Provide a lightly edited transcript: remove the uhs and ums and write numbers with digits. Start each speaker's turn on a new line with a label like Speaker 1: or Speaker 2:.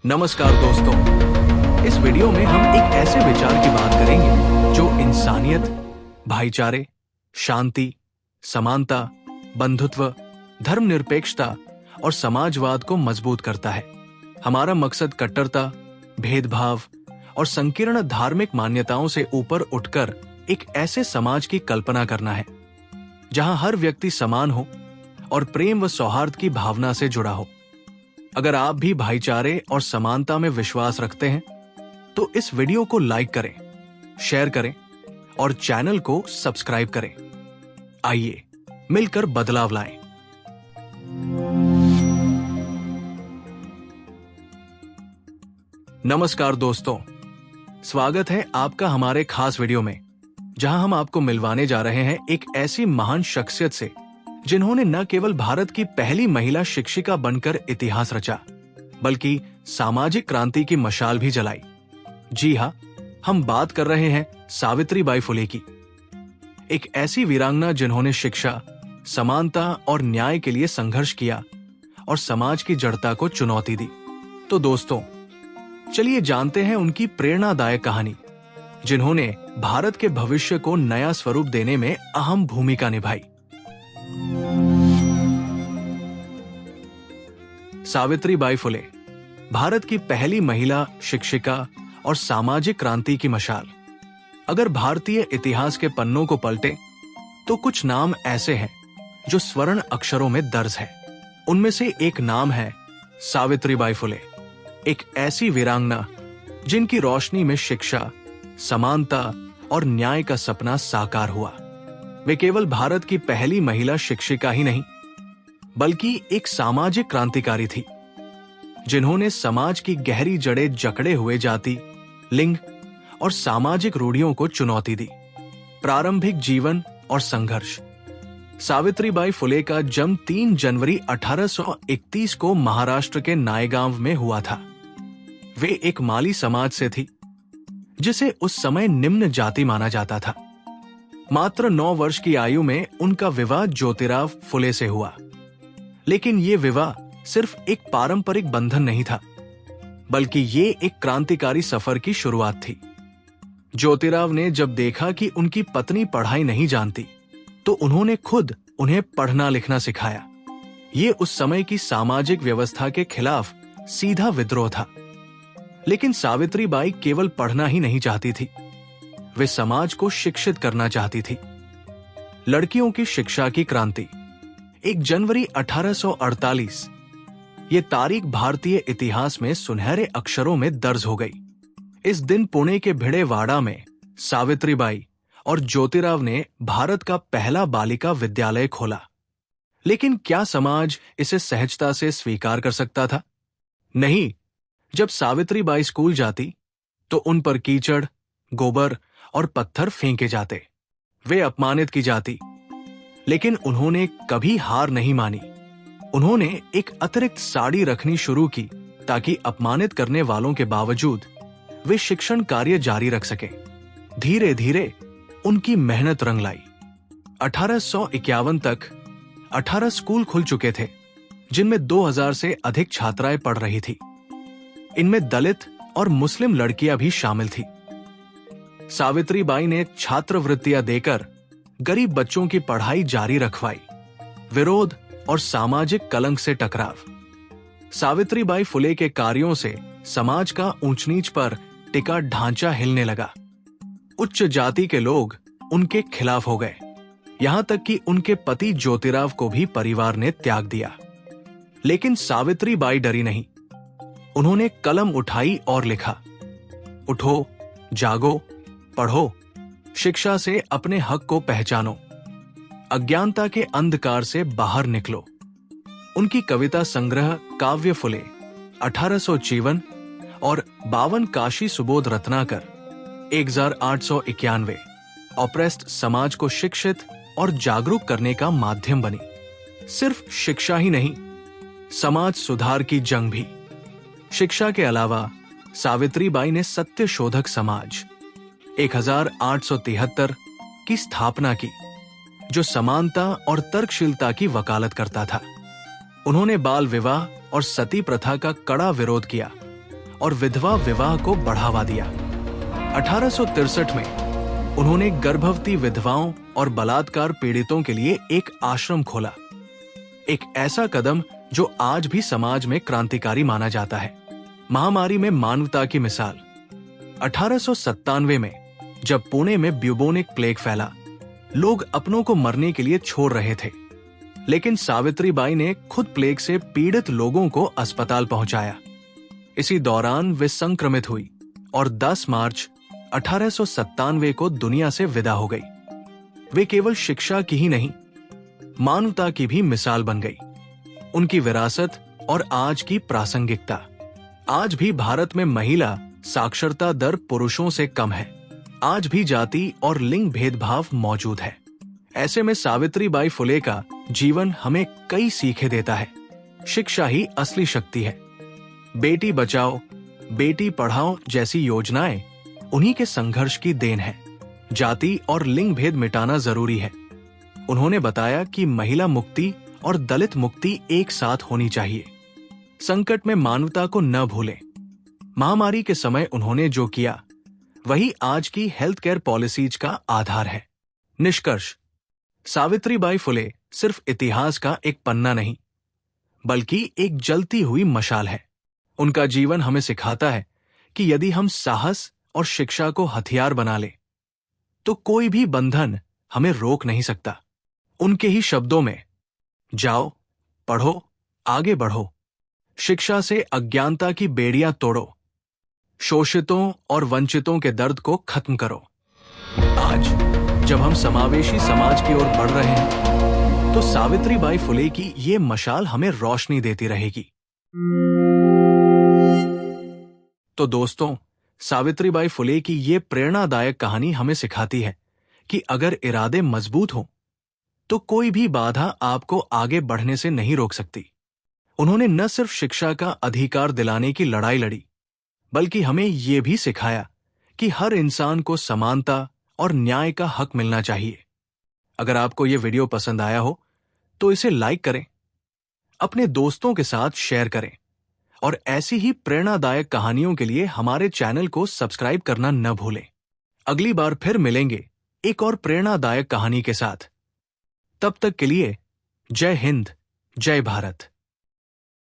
Speaker 1: नमस्कार दोस्तों, इस वीडियो में हम एक ऐसे विचार की बात करेंगे जो इंसानियत, भाईचारे, शांति, समानता, बंधुत्व, धर्मनिरपेक्षता और समाजवाद को मजबूत करता है। हमारा मकसद कट्टरता, भेदभाव और संकीर्ण धार्मिक मान्यताओं से ऊपर उठकर एक ऐसे समाज की कल्पना करना है जहां हर व्यक्ति समान हो और प्रेम व सौहार्द की भावना से जुड़ा हो। अगर आप भी भाईचारे और समानता में विश्वास रखते हैं तो इस वीडियो को लाइक करें, शेयर करें और चैनल को सब्सक्राइब करें। आइए मिलकर बदलाव लाएं। नमस्कार दोस्तों, स्वागत है आपका हमारे खास वीडियो में, जहां हम आपको मिलवाने जा रहे हैं एक ऐसी महान शख्सियत से जिन्होंने न केवल भारत की पहली महिला शिक्षिका बनकर इतिहास रचा, बल्कि सामाजिक क्रांति की मशाल भी जलाई। जी हाँ, हम बात कर रहे हैं सावित्रीबाई फुले की, एक ऐसी वीरांगना जिन्होंने शिक्षा, समानता और न्याय के लिए संघर्ष किया और समाज की जड़ता को चुनौती दी। तो दोस्तों, चलिए जानते हैं उनकी प्रेरणादायक कहानी, जिन्होंने भारत के भविष्य को नया स्वरूप देने में अहम भूमिका निभाई। सावित्रीबाई फुले, भारत की पहली महिला शिक्षिका और सामाजिक क्रांति की मशाल। अगर भारतीय इतिहास के पन्नों को पलटे तो कुछ नाम ऐसे हैं जो स्वर्ण अक्षरों में दर्ज है। उनमें से एक नाम है सावित्रीबाई फुले, एक ऐसी वीरांगना जिनकी रोशनी में शिक्षा, समानता और न्याय का सपना साकार हुआ। वे केवल भारत की पहली महिला शिक्षिका ही नहीं, बल्कि एक सामाजिक क्रांतिकारी थी, जिन्होंने समाज की गहरी जड़ें जकड़े हुए जाति, लिंग और सामाजिक रूढ़ियों को चुनौती दी। प्रारंभिक जीवन और संघर्ष। सावित्रीबाई फुले का जन्म 3 जनवरी 1831 को महाराष्ट्र के नायगांव में हुआ था। वे एक माली समाज से थी, जिसे उस समय निम्न जाति माना जाता था। मात्र 9 वर्ष की आयु में उनका विवाह ज्योतिराव फुले से हुआ। लेकिन ये विवाह सिर्फ एक पारंपरिक बंधन नहीं था, बल्कि ये एक क्रांतिकारी सफर की शुरुआत थी। ज्योतिराव ने जब देखा कि उनकी पत्नी पढ़ाई नहीं जानती, तो उन्होंने खुद उन्हें पढ़ना लिखना सिखाया। ये उस समय की सामाजिक व्यवस्था के खिलाफ सीधा विद्रोह था। लेकिन सावित्रीबाई केवल पढ़ना ही नहीं चाहती थी, वे समाज को शिक्षित करना चाहती थी। लड़कियों की शिक्षा की क्रांति। 1 जनवरी 1848 ये तारीख भारतीय इतिहास में सुनहरे अक्षरों में दर्ज हो गई। इस दिन पुणे के भिड़ेवाड़ा में सावित्रीबाई और ज्योतिराव ने भारत का पहला बालिका विद्यालय खोला। लेकिन क्या समाज इसे सहजता से स्वीकार कर सकता था? नहीं। जब सावित्रीबाई स्कूल जाती तो उन पर कीचड़, गोबर और पत्थर फेंके जाते। वे अपमानित की जाती। लेकिन उन्होंने कभी हार नहीं मानी। उन्होंने एक अतिरिक्त साड़ी रखनी शुरू की ताकि अपमानित करने वालों के बावजूद वे शिक्षण कार्य जारी रख सकें। धीरे धीरे उनकी मेहनत रंग लाई। 1851 तक 18 स्कूल खुल चुके थे, जिनमें 2000 से अधिक छात्राएं पढ़ रही थी। इनमें दलित और मुस्लिम लड़कियां भी शामिल थी। सावित्रीबाई ने छात्रवृत्तियां देकर गरीब बच्चों की पढ़ाई जारी रखवाई। विरोध और सामाजिक कलंक से टकराव। सावित्रीबाई फुले के कार्यों से समाज का ऊंच नीच पर टिका ढांचा हिलने लगा। उच्च जाति के लोग उनके खिलाफ हो गए, यहां तक कि उनके पति ज्योतिराव को भी परिवार ने त्याग दिया। लेकिन सावित्रीबाई डरी नहीं। उन्होंने कलम उठाई और लिखा, उठो, जागो, पढ़ो, शिक्षा से अपने हक को पहचानो, अज्ञानता के अंधकार से बाहर निकलो। उनकी कविता संग्रह काव्य फुले 1854 और 52 काशी सुबोध रत्नाकर 1891 ऑप्रेस्ड समाज को शिक्षित और जागरूक करने का माध्यम बनी। सिर्फ शिक्षा ही नहीं, समाज सुधार की जंग भी। शिक्षा के अलावा सावित्रीबाई ने सत्य शोधक समाज 1873 की स्थापना की, जो समानता और तर्कशीलता की वकालत करता था। उन्होंने बाल विवाह और सती प्रथा का कड़ा विरोध किया और विधवा विवाह को बढ़ावा दिया। 1863 में उन्होंने गर्भवती विधवाओं और बलात्कार पीड़ितों के लिए एक आश्रम खोला, एक ऐसा कदम जो आज भी समाज में क्रांतिकारी माना जाता है। महामारी में मानवता की मिसाल। 1897 में जब पुणे में ब्यूबोनिक प्लेग फैला, लोग अपनों को मरने के लिए छोड़ रहे थे, लेकिन सावित्रीबाई ने खुद प्लेग से पीड़ित लोगों को अस्पताल पहुंचाया। इसी दौरान वे संक्रमित हुई और 10 मार्च 1897 को दुनिया से विदा हो गई। वे केवल शिक्षा की ही नहीं, मानवता की भी मिसाल बन गई। उनकी विरासत और आज की प्रासंगिकता। आज भी भारत में महिला साक्षरता दर पुरुषों से कम है। आज भी जाति और लिंग भेदभाव मौजूद है। ऐसे में सावित्रीबाई फुले का जीवन हमें कई सीखें देता है। शिक्षा ही असली शक्ति है। बेटी बचाओ, बेटी पढ़ाओ जैसी योजनाएं उन्हीं के संघर्ष की देन है। जाति और लिंग भेद मिटाना जरूरी है। उन्होंने बताया कि महिला मुक्ति और दलित मुक्ति एक साथ होनी चाहिए। संकट में मानवता को न भूलें। महामारी के समय उन्होंने जो किया वही आज की हेल्थ केयर पॉलिसीज का आधार है। निष्कर्ष, सावित्रीबाई फुले सिर्फ इतिहास का एक पन्ना नहीं, बल्कि एक जलती हुई मशाल है। उनका जीवन हमें सिखाता है कि यदि हम साहस और शिक्षा को हथियार बना ले, तो कोई भी बंधन हमें रोक नहीं सकता। उनके ही शब्दों में, जाओ, पढ़ो, आगे बढ़ो, शिक्षा से अज्ञानता की बेड़ियां तोड़ो, शोषितों और वंचितों के दर्द को खत्म करो। आज जब हम समावेशी समाज की ओर बढ़ रहे हैं, तो सावित्रीबाई फुले की ये मशाल हमें रोशनी देती रहेगी। तो दोस्तों, सावित्रीबाई फुले की ये प्रेरणादायक कहानी हमें सिखाती है कि अगर इरादे मजबूत हों, तो कोई भी बाधा आपको आगे बढ़ने से नहीं रोक सकती। उन्होंने न सिर्फ शिक्षा का अधिकार दिलाने की लड़ाई लड़ी, बल्कि हमें यह भी सिखाया कि हर इंसान को समानता और न्याय का हक मिलना चाहिए। अगर आपको यह वीडियो पसंद आया हो, तो इसे लाइक करें, अपने दोस्तों के साथ शेयर करें और ऐसी ही प्रेरणादायक कहानियों के लिए हमारे चैनल को सब्सक्राइब करना न भूलें। अगली बार फिर मिलेंगे एक और प्रेरणादायक कहानी के साथ। तब तक के लिए जय हिंद, जय भारत।